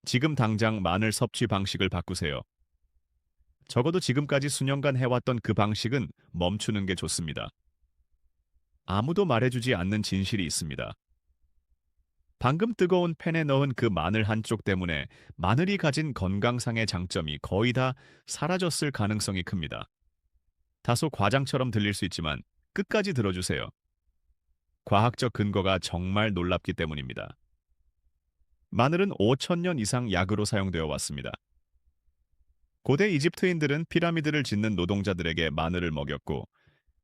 지금 당장 마늘 섭취 방식을 바꾸세요. 적어도 지금까지 수년간 해왔던 그 방식은 멈추는 게 좋습니다. 아무도 말해주지 않는 진실이 있습니다. 방금 뜨거운 팬에 넣은 그 마늘 한쪽 때문에 마늘이 가진 건강상의 장점이 거의 다 사라졌을 가능성이 큽니다. 다소 과장처럼 들릴 수 있지만 끝까지 들어주세요. 과학적 근거가 정말 놀랍기 때문입니다. 마늘은 5천 년 이상 약으로 사용되어 왔습니다. 고대 이집트인들은 피라미드를 짓는 노동자들에게 마늘을 먹였고,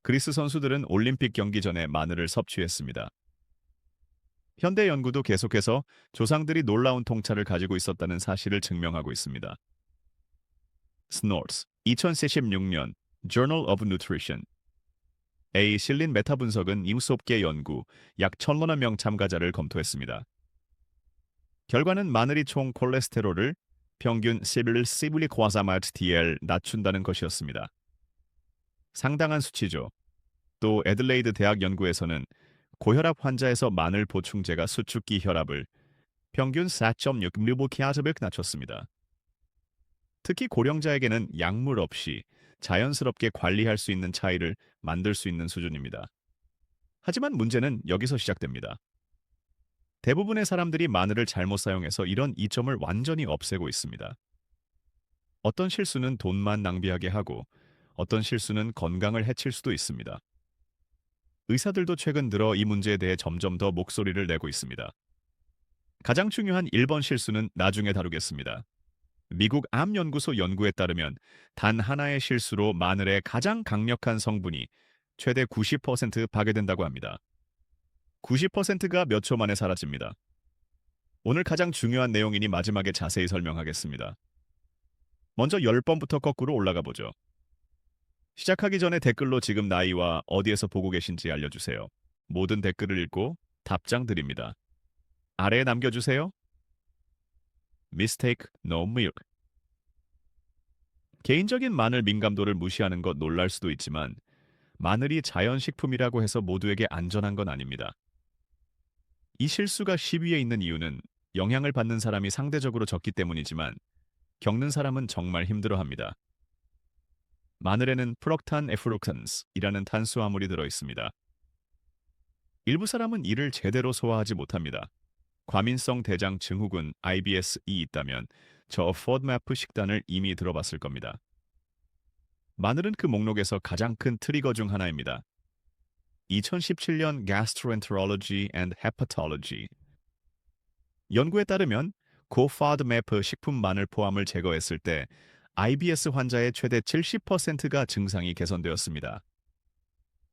그리스 선수들은 올림픽 경기 전에 마늘을 섭취했습니다. 현대 연구도 계속해서 조상들이 놀라운 통찰을 가지고 있었다는 사실을 증명하고 있습니다. 스노트스 2016년 Journal of Nutrition 에 실린 메타 분석은 임수업계 연구 약 1,000만 명 참가자를 검토했습니다. 결과는 마늘이 총 콜레스테롤을 평균 11시블리코아자마트 DL 낮춘다는 것이었습니다. 상당한 수치죠. 또 애들레이드 대학 연구에서는 고혈압 환자에서 마늘 보충제가 수축기 혈압을 평균 4.6mK 낮췄습니다. 특히 고령자에게는 약물 없이 자연스럽게 관리할 수 있는 차이를 만들 수 있는 수준입니다. 하지만 문제는 여기서 시작됩니다. 대부분의 사람들이 마늘을 잘못 사용해서 이런 이점을 완전히 없애고 있습니다. 어떤 실수는 돈만 낭비하게 하고 어떤 실수는 건강을 해칠 수도 있습니다. 의사들도 최근 들어 이 문제에 대해 점점 더 목소리를 내고 있습니다. 가장 중요한 1번 실수는 나중에 다루겠습니다. 미국 암연구소 연구에 따르면 단 하나의 실수로 마늘의 가장 강력한 성분이 최대 90% 파괴된다고 합니다. 90%가 몇 초 만에 사라집니다. 오늘 가장 중요한 내용이니 마지막에 자세히 설명하겠습니다. 먼저 10번부터 거꾸로 올라가 보죠. 시작하기 전에 댓글로 지금 나이와 어디에서 보고 계신지 알려주세요. 모든 댓글을 읽고 답장 드립니다. 아래에 남겨주세요. Mistake No Milk. 개인적인 마늘 민감도를 무시하는 것 놀랄 수도 있지만 마늘이 자연식품이라고 해서 모두에게 안전한 건 아닙니다. 이 실수가 10위에 있는 이유는 영향을 받는 사람이 상대적으로 적기 때문이지만 겪는 사람은 정말 힘들어합니다. 마늘에는 프록탄 에프로칸스이라는 탄수화물이 들어있습니다. 일부 사람은 이를 제대로 소화하지 못합니다. 과민성 대장 증후군 IBS이 있다면 저 포드매프 식단을 이미 들어봤을 겁니다. 마늘은 그 목록에서 가장 큰 트리거 중 하나입니다. 2017년 Gastroenterology and Hepatology 연구에 따르면 고포드매프 식품 마늘 포함을 제거했을 때 IBS 환자의 최대 70%가 증상이 개선되었습니다.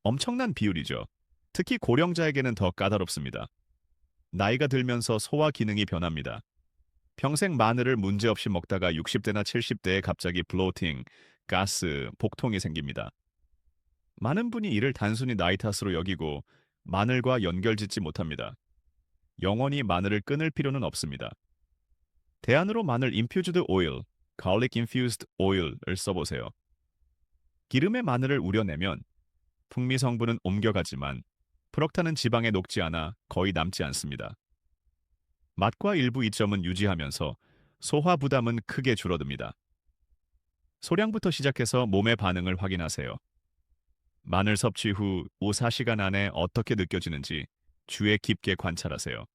엄청난 비율이죠. 특히 고령자에게는 더 까다롭습니다. 나이가 들면서 소화 기능이 변합니다. 평생 마늘을 문제없이 먹다가 60대나 70대에 갑자기 블로팅, 가스, 복통이 생깁니다. 많은 분이 이를 단순히 나이 탓으로 여기고 마늘과 연결짓지 못합니다. 영원히 마늘을 끊을 필요는 없습니다. 대안으로 마늘 인퓨즈드 오일, garlic infused oil을 써보세요. 기름에 마늘을 우려내면 풍미 성분은 옮겨가지만 프록탄은 지방에 녹지 않아 거의 남지 않습니다. 맛과 일부 이점은 유지하면서 소화 부담은 크게 줄어듭니다. 소량부터 시작해서 몸의 반응을 확인하세요. 마늘 섭취 후 5-4시간 안에 어떻게 느껴지는지 주의 깊게 관찰하세요.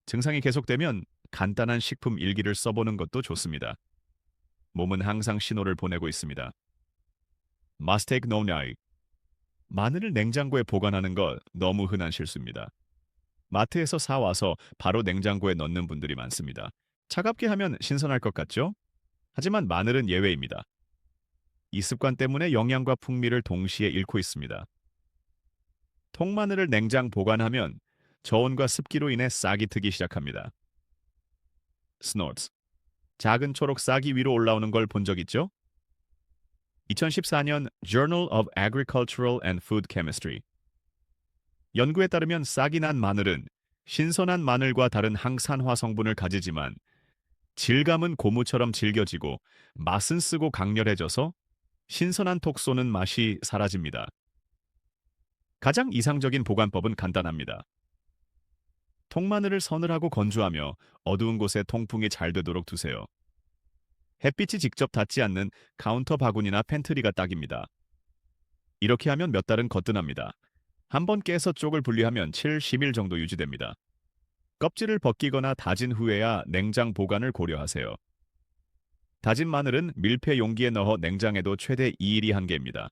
증상이 계속되면 간단한 식품 일기를 써보는 것도 좋습니다. 몸은 항상 신호를 보내고 있습니다. Mistake No Night. 마늘을 냉장고에 보관하는 것 너무 흔한 실수입니다. 마트에서 사와서 바로 냉장고에 넣는 분들이 많습니다. 차갑게 하면 신선할 것 같죠? 하지만 마늘은 예외입니다. 이 습관 때문에 영양과 풍미를 동시에 잃고 있습니다. 통마늘을 냉장 보관하면 저온과 습기로 인해 싹이 트기 시작합니다. 스노츠. 작은 초록 싹이 위로 올라오는 걸 본 적 있죠? 2014년 Journal of Agricultural and Food Chemistry 연구에 따르면 싹이 난 마늘은 신선한 마늘과 다른 항산화 성분을 가지지만 질감은 고무처럼 질겨지고 맛은 쓰고 강렬해져서 신선한 톡 쏘는 맛이 사라집니다. 가장 이상적인 보관법은 간단합니다. 통마늘을 서늘하고 건조하며 어두운 곳에 통풍이 잘 되도록 두세요. 햇빛이 직접 닿지 않는 카운터 바구니나 팬트리가 딱입니다. 이렇게 하면 몇 달은 거뜬합니다. 한번 깨서 쪽을 분리하면 7, 10일 정도 유지됩니다. 껍질을 벗기거나 다진 후에야 냉장 보관을 고려하세요. 다진 마늘은 밀폐 용기에 넣어 냉장해도 최대 2일이 한계입니다.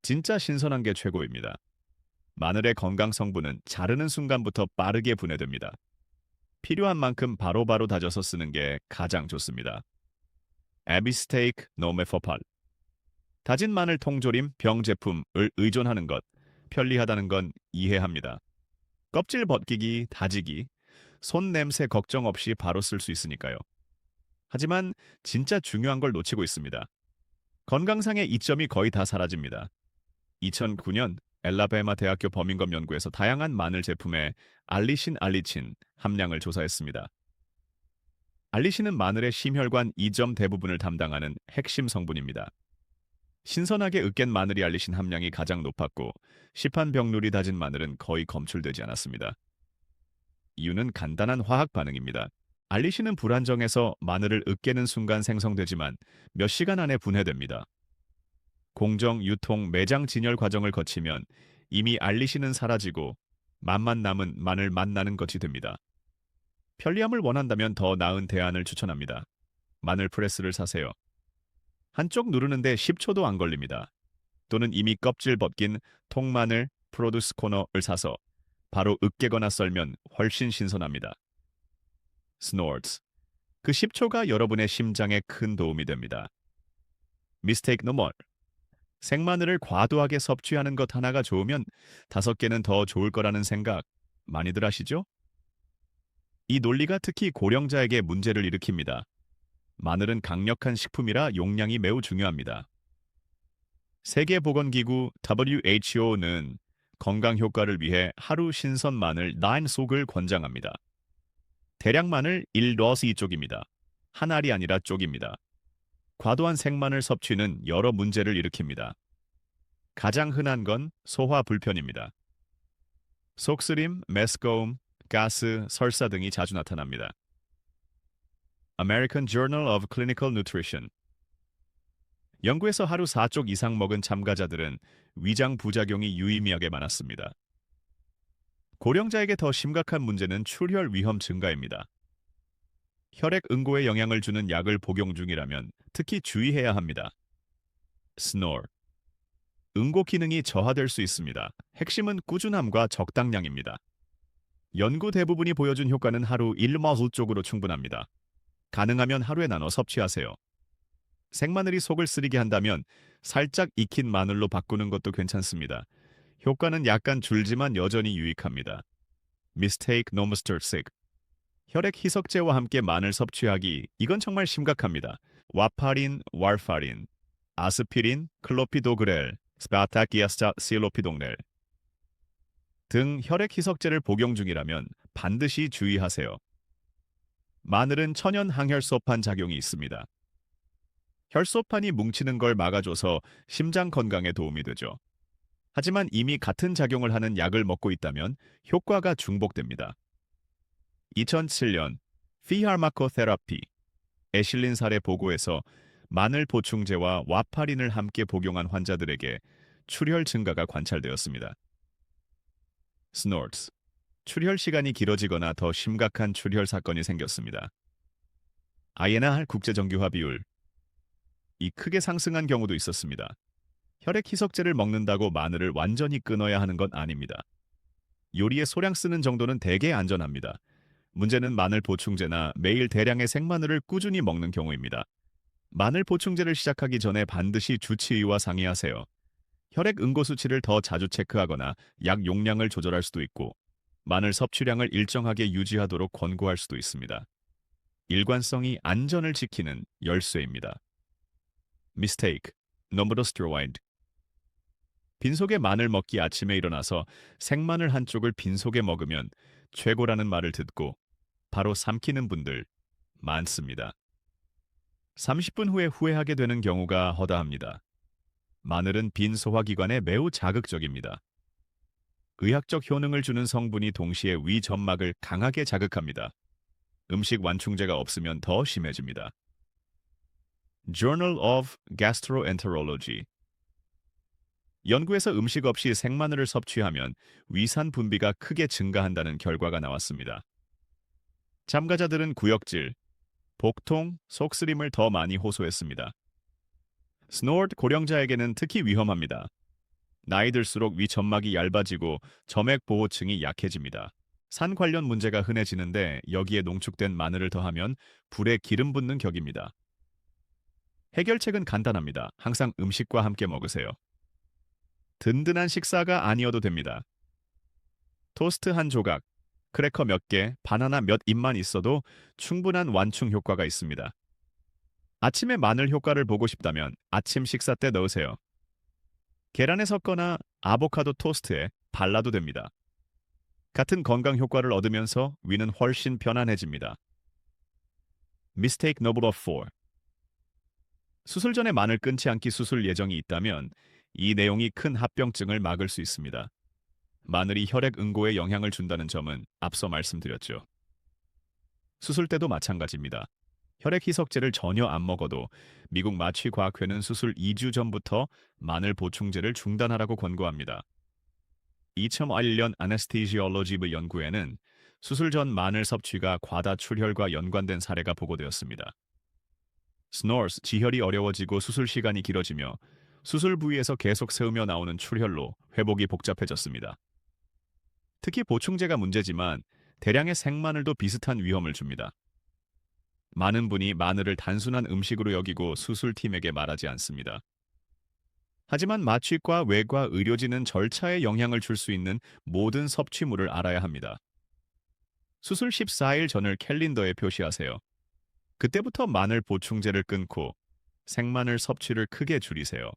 진짜 신선한 게 최고입니다. 마늘의 건강 성분은 자르는 순간부터 빠르게 분해됩니다. 필요한 만큼 바로바로 다져서 쓰는 게 가장 좋습니다. 에비스테이크 노메퍼팔. 다진 마늘 통조림 병 제품을 의존하는 것, 편리하다는 건 이해합니다. 껍질 벗기기, 다지기, 손 냄새 걱정 없이 바로 쓸 수 있으니까요. 하지만 진짜 중요한 걸 놓치고 있습니다. 건강상의 이점이 거의 다 사라집니다. 2009년 엘라베마 대학교 범인검 연구에서 다양한 마늘 제품의 알리신 알리친 함량을 조사했습니다. 알리신은 마늘의 심혈관 이점 대부분을 담당하는 핵심 성분입니다. 신선하게 으깬 마늘이 알리신 함량이 가장 높았고 시판 병률이 다진 마늘은 거의 검출되지 않았습니다. 이유는 간단한 화학 반응입니다. 알리신은 불안정해서 마늘을 으깨는 순간 생성되지만 몇 시간 안에 분해됩니다. 공정, 유통, 매장 진열 과정을 거치면 이미 알리신은 사라지고 맛만 남은 마늘 맛 나는 것이 됩니다. 편리함을 원한다면 더 나은 대안을 추천합니다. 마늘 프레스를 사세요. 한쪽 누르는데 10초도 안 걸립니다. 또는 이미 껍질 벗긴 통마늘 프로듀스 코너를 사서 바로 으깨거나 썰면 훨씬 신선합니다. 스노르츠. 그 10초가 여러분의 심장에 큰 도움이 됩니다. 미스테이크 노 more. 생마늘을 과도하게 섭취하는 것 하나가 좋으면 5개는 더 좋을 거라는 생각 많이들 하시죠? 이 논리가 특히 고령자에게 문제를 일으킵니다. 마늘은 강력한 식품이라 용량이 매우 중요합니다. 세계보건기구 WHO는 건강 효과를 위해 하루 신선 마늘 9속을 권장합니다. 대량 마늘 1러스2쪽입니다. 한 알이 아니라 쪽입니다. 과도한 생마늘 섭취는 여러 문제를 일으킵니다. 가장 흔한 건 소화 불편입니다. 속쓰림, 메스꺼움, 가스, 설사 등이 자주 나타납니다. American Journal of Clinical Nutrition. 연구에서 하루 4쪽 이상 먹은 참가자들은 위장 부작용이 유의미하게 많았습니다. 고령자에게 더 심각한 문제는 출혈 위험 증가입니다. 혈액 응고에 영향을 주는 약을 복용 중이라면 특히 주의해야 합니다. snore. 응고 기능이 저하될 수 있습니다. 핵심은 꾸준함과 적당량입니다. 연구 대부분이 보여준 효과는 하루 1머슬 쪽으로 충분합니다. 가능하면 하루에 나눠 섭취하세요. 생마늘이 속을 쓰리게 한다면 살짝 익힌 마늘로 바꾸는 것도 괜찮습니다. 효과는 약간 줄지만 여전히 유익합니다. Mistake no mistake. 혈액 희석제와 함께 마늘 섭취하기, 이건 정말 심각합니다. 와파린, warfarin, 아스피린, 클로피도그렐, 스파타키아스타실로피동렐 등 혈액 희석제를 복용 중이라면 반드시 주의하세요. 마늘은 천연 항혈소판 작용이 있습니다. 혈소판이 뭉치는 걸 막아줘서 심장 건강에 도움이 되죠. 하지만 이미 같은 작용을 하는 약을 먹고 있다면 효과가 중복됩니다. 2007년 피하르마코테라피 애실린 사례 보고에서 마늘 보충제와 와파린을 함께 복용한 환자들에게 출혈 증가가 관찰되었습니다. 스노르츠. 출혈 시간이 길어지거나 더 심각한 출혈 사건이 생겼습니다. INR 국제정규화 비율. 이 크게 상승한 경우도 있었습니다. 혈액 희석제를 먹는다고 마늘을 완전히 끊어야 하는 건 아닙니다. 요리에 소량 쓰는 정도는 대개 안전합니다. 문제는 마늘 보충제나 매일 대량의 생마늘을 꾸준히 먹는 경우입니다. 마늘 보충제를 시작하기 전에 반드시 주치의와 상의하세요. 혈액 응고 수치를 더 자주 체크하거나 약 용량을 조절할 수도 있고 마늘 섭취량을 일정하게 유지하도록 권고할 수도 있습니다. 일관성이 안전을 지키는 열쇠입니다. Mistake. Number steroid. 빈속에 마늘 먹기 아침에 일어나서 생마늘 한쪽을 빈속에 먹으면 최고라는 말을 듣고 바로 삼키는 분들 많습니다. 30분 후에 후회하게 되는 경우가 허다합니다. 마늘은 빈 소화기관에 매우 자극적입니다. 의학적 효능을 주는 성분이 동시에 위 점막을 강하게 자극합니다. 음식 완충제가 없으면 더 심해집니다. Journal of Gastroenterology. 연구에서 음식 없이 생마늘을 섭취하면 위산 분비가 크게 증가한다는 결과가 나왔습니다. 참가자들은 구역질, 복통, 속쓰림을 더 많이 호소했습니다. 스노트 고령자에게는 특히 위험합니다. 나이 들수록 위 점막이 얇아지고 점액 보호층이 약해집니다. 산 관련 문제가 흔해지는데 여기에 농축된 마늘을 더하면 불에 기름 붓는 격입니다. 해결책은 간단합니다. 항상 음식과 함께 먹으세요. 든든한 식사가 아니어도 됩니다. 토스트 한 조각, 크래커 몇 개, 바나나 몇 잎만 있어도 충분한 완충 효과가 있습니다. 아침에 마늘 효과를 보고 싶다면 아침 식사 때 넣으세요. 계란에 섞거나 아보카도 토스트에 발라도 됩니다. 같은 건강 효과를 얻으면서 위는 훨씬 편안해집니다. Mistake number 4. 수술 전에 마늘 끊지 않기 수술 예정이 있다면 이 내용이 큰 합병증을 막을 수 있습니다. 마늘이 혈액 응고에 영향을 준다는 점은 앞서 말씀드렸죠. 수술 때도 마찬가지입니다. 혈액 희석제를 전혀 안 먹어도 미국 마취과학회는 수술 2주 전부터 마늘 보충제를 중단하라고 권고합니다. 2001년 아네스티지올로지브 연구에는 수술 전 마늘 섭취가 과다 출혈과 연관된 사례가 보고되었습니다. 스노스, 지혈이 어려워지고 수술 시간이 길어지며 수술 부위에서 계속 새우며 나오는 출혈로 회복이 복잡해졌습니다. 특히 보충제가 문제지만 대량의 생마늘도 비슷한 위험을 줍니다. 많은 분이 마늘을 단순한 음식으로 여기고 수술팀에게 말하지 않습니다. 하지만 마취과 외과 의료진은 절차에 영향을 줄 수 있는 모든 섭취물을 알아야 합니다. 수술 14일 전을 캘린더에 표시하세요. 그때부터 마늘 보충제를 끊고 생마늘 섭취를 크게 줄이세요.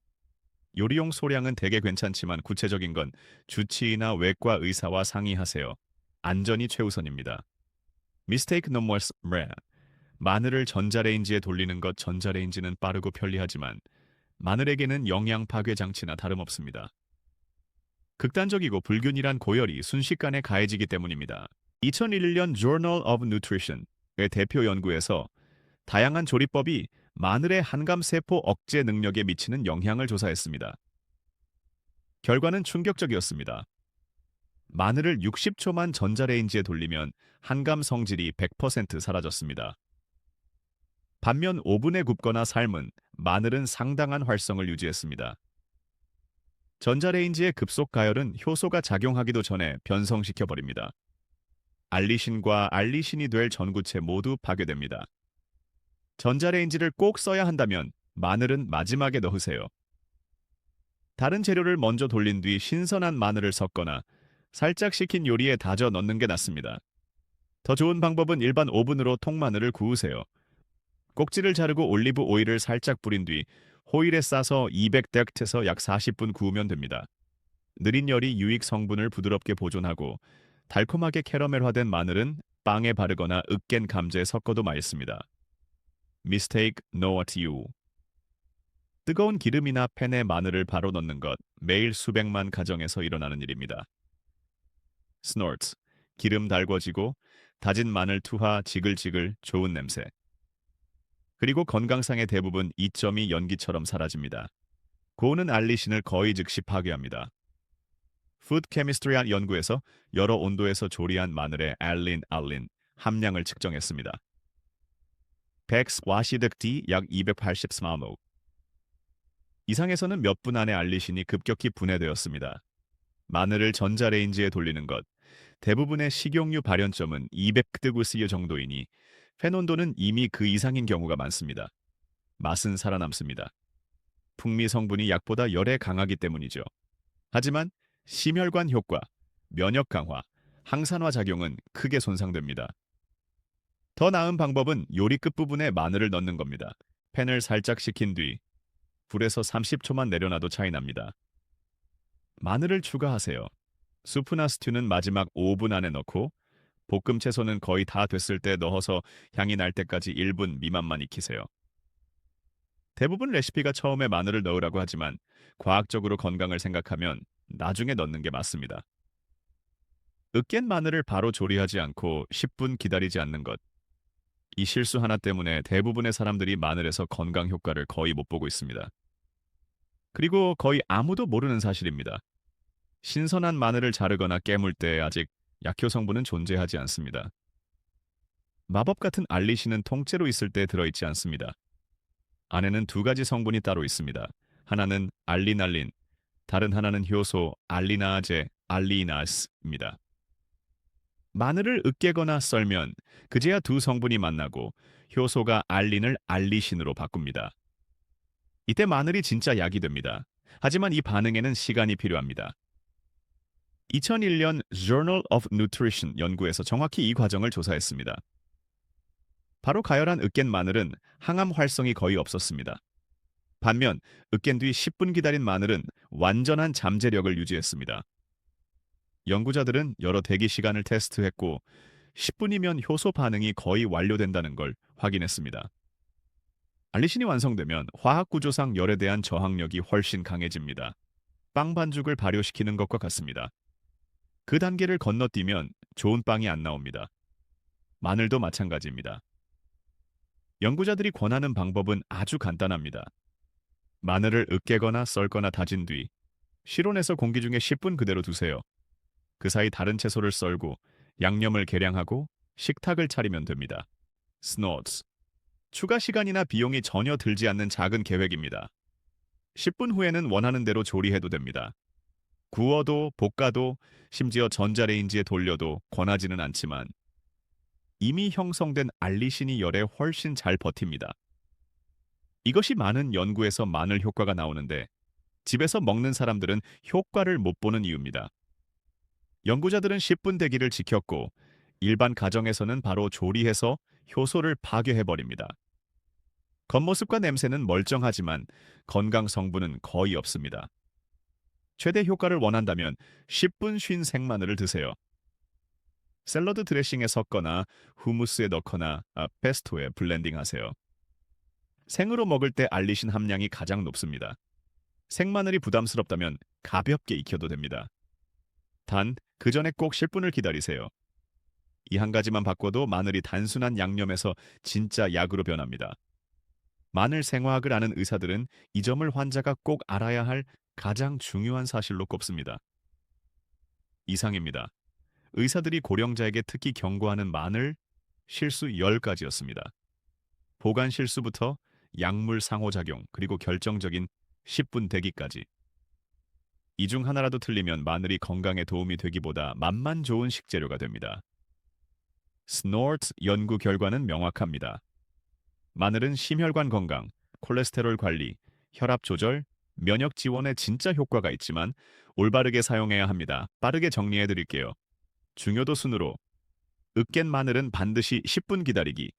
요리용 소량은 되게 괜찮지만 구체적인 건 주치의나 외과 의사와 상의하세요. 안전이 최우선입니다. Mistake number 3. 마늘을 전자레인지에 돌리는 것. 전자레인지는 빠르고 편리하지만 마늘에게는 영양 파괴 장치나 다름없습니다. 극단적이고 불균일한 고열이 순식간에 가해지기 때문입니다. 2001년 Journal of Nutrition의 대표 연구에서 다양한 조리법이 마늘의 한감세포 억제 능력에 미치는 영향을 조사했습니다. 결과는 충격적이었습니다. 마늘을 60초만 전자레인지에 돌리면 한감 성질이 100% 사라졌습니다. 반면 오븐에 굽거나 삶은 마늘은 상당한 활성을 유지했습니다. 전자레인지의 급속 가열은 효소가 작용하기도 전에 변성시켜버립니다. 알리신과 알리신이 될 전구체 모두 파괴됩니다. 전자레인지를 꼭 써야 한다면 마늘은 마지막에 넣으세요. 다른 재료를 먼저 돌린 뒤 신선한 마늘을 섞거나 살짝 식힌 요리에 다져 넣는 게 낫습니다. 더 좋은 방법은 일반 오븐으로 통마늘을 구우세요. 꼭지를 자르고 올리브 오일을 살짝 뿌린 뒤 호일에 싸서 200덱트에서 약 40분 구우면 됩니다. 느린 열이 유익 성분을 부드럽게 보존하고 달콤하게 캐러멜화된 마늘은 빵에 바르거나 으깬 감자에 섞어도 맛있습니다. Mistake note you. 뜨거운 기름이나 팬에 마늘을 바로 넣는 것, 매일 수백만 가정에서 일어나는 일입니다. Snorts, 기름 달궈지고 다진 마늘 투하 지글지글 좋은 냄새. 그리고 건강상의 대부분 이점이 연기처럼 사라집니다. 고온은 알리신을 거의 즉시 파괴합니다. 푸드 케미스트리 연구에서 여러 온도에서 조리한 마늘의 알린 함량을 측정했습니다. 140득 약 284모 이상에서는 몇 분 안에 알리신이 급격히 분해되었습니다. 마늘을 전자레인지에 돌리는 것, 대부분의 식용유 발연점은 200득 정도이니 페논도는 이미 그 이상인 경우가 많습니다. 맛은 살아남습니다. 풍미 성분이 약보다 열에 강하기 때문이죠. 하지만 심혈관 효과, 면역 강화, 항산화 작용은 크게 손상됩니다. 더 나은 방법은 요리 끝부분에 마늘을 넣는 겁니다. 팬을 살짝 식힌 뒤 불에서 30초만 내려놔도 차이 납니다. 마늘을 추가하세요. 수프나 스튜는 마지막 5분 안에 넣고 볶음 채소는 거의 다 됐을 때 넣어서 향이 날 때까지 1분 미만만 익히세요. 대부분 레시피가 처음에 마늘을 넣으라고 하지만 과학적으로 건강을 생각하면 나중에 넣는 게 맞습니다. 으깬 마늘을 바로 조리하지 않고 10분 기다리지 않는 것. 이 실수 하나 때문에 대부분의 사람들이 마늘에서 건강 효과를 거의 못 보고 있습니다. 그리고 거의 아무도 모르는 사실입니다. 신선한 마늘을 자르거나 깨물 때 아직 약효 성분은 존재하지 않습니다. 마법 같은 알리신은 통째로 있을 때 들어있지 않습니다. 안에는 두 가지 성분이 따로 있습니다. 하나는 알리날린, 다른 하나는 효소 알리나아제, 알리나스입니다. 마늘을 으깨거나 썰면 그제야 두 성분이 만나고 효소가 알린을 알리신으로 바꿉니다. 이때 마늘이 진짜 약이 됩니다. 하지만 이 반응에는 시간이 필요합니다. 2001년 Journal of Nutrition 연구에서 정확히 이 과정을 조사했습니다. 바로 가열한 으깬 마늘은 항암 활성이 거의 없었습니다. 반면 으깬 뒤 10분 기다린 마늘은 완전한 잠재력을 유지했습니다. 연구자들은 여러 대기 시간을 테스트했고 10분이면 효소 반응이 거의 완료된다는 걸 확인했습니다. 알리신이 완성되면 화학 구조상 열에 대한 저항력이 훨씬 강해집니다. 빵 반죽을 발효시키는 것과 같습니다. 그 단계를 건너뛰면 좋은 빵이 안 나옵니다. 마늘도 마찬가지입니다. 연구자들이 권하는 방법은 아주 간단합니다. 마늘을 으깨거나 썰거나 다진 뒤 실온에서 공기 중에 10분 그대로 두세요. 그 사이 다른 채소를 썰고 양념을 계량하고 식탁을 차리면 됩니다. 스노츠. 추가 시간이나 비용이 전혀 들지 않는 작은 계획입니다. 10분 후에는 원하는 대로 조리해도 됩니다. 구워도 볶아도 심지어 전자레인지에 돌려도 권하지는 않지만 이미 형성된 알리신이 열에 훨씬 잘 버팁니다. 이것이 많은 연구에서 마늘 효과가 나오는데 집에서 먹는 사람들은 효과를 못 보는 이유입니다. 연구자들은 10분 대기를 지켰고 일반 가정에서는 바로 조리해서 효소를 파괴해버립니다. 겉모습과 냄새는 멀쩡하지만 건강 성분은 거의 없습니다. 최대 효과를 원한다면 10분 쉰 생마늘을 드세요. 샐러드 드레싱에 섞거나 후무스에 넣거나 페스토에 블렌딩하세요. 생으로 먹을 때 알리신 함량이 가장 높습니다. 생마늘이 부담스럽다면 가볍게 익혀도 됩니다. 단, 그 전에 꼭 10분을 기다리세요. 이 한 가지만 바꿔도 마늘이 단순한 양념에서 진짜 약으로 변합니다. 마늘 생화학을 아는 의사들은 이 점을 환자가 꼭 알아야 할 가장 중요한 사실로 꼽습니다. 이상입니다. 의사들이 고령자에게 특히 경고하는 마늘 실수 10가지였습니다. 보관 실수부터 약물 상호작용 그리고 결정적인 10분 대기까지. 이 중 하나라도 틀리면 마늘이 건강에 도움이 되기보다 맛만 좋은 식재료가 됩니다. 스노트 연구 결과는 명확합니다. 마늘은 심혈관 건강, 콜레스테롤 관리, 혈압 조절, 면역 지원에 진짜 효과가 있지만 올바르게 사용해야 합니다. 빠르게 정리해 드릴게요. 중요도 순으로 으깬 마늘은 반드시 10분 기다리기,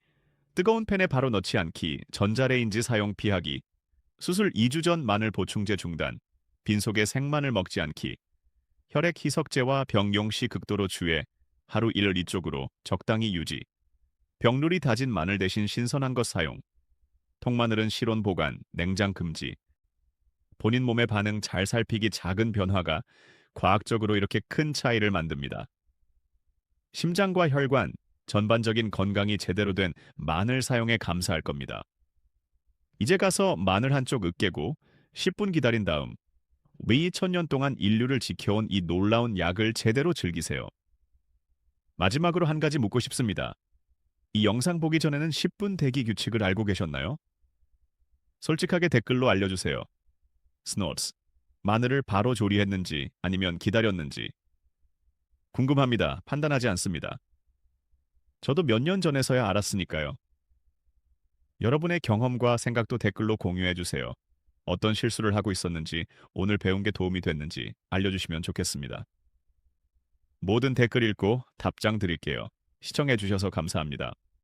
뜨거운 팬에 바로 넣지 않기, 전자레인지 사용 피하기, 수술 2주 전 마늘 보충제 중단, 빈속에 생마늘 먹지 않기, 혈액 희석제와 병용 시 극도로 주의, 하루 1, 2쪽으로 적당히 유지, 병누리 다진 마늘 대신 신선한 것 사용, 통마늘은 실온 보관, 냉장 금지, 본인 몸의 반응 잘 살피기 작은 변화가 과학적으로 이렇게 큰 차이를 만듭니다. 심장과 혈관, 전반적인 건강이 제대로 된 마늘 사용에 감사할 겁니다. 이제 가서 마늘 한쪽 으깨고 10분 기다린 다음 위 천년 동안 인류를 지켜온 이 놀라운 약을 제대로 즐기세요. 마지막으로 한 가지 묻고 싶습니다. 이 영상 보기 전에는 10분 대기 규칙을 알고 계셨나요? 솔직하게 댓글로 알려주세요. 스노츠, 마늘을 바로 조리했는지 아니면 기다렸는지 궁금합니다. 판단하지 않습니다. 저도 몇 년 전에서야 알았으니까요. 여러분의 경험과 생각도 댓글로 공유해주세요. 어떤 실수를 하고 있었는지, 오늘 배운 게 도움이 됐는지 알려주시면 좋겠습니다. 모든 댓글 읽고 답장 드릴게요. 시청해주셔서 감사합니다.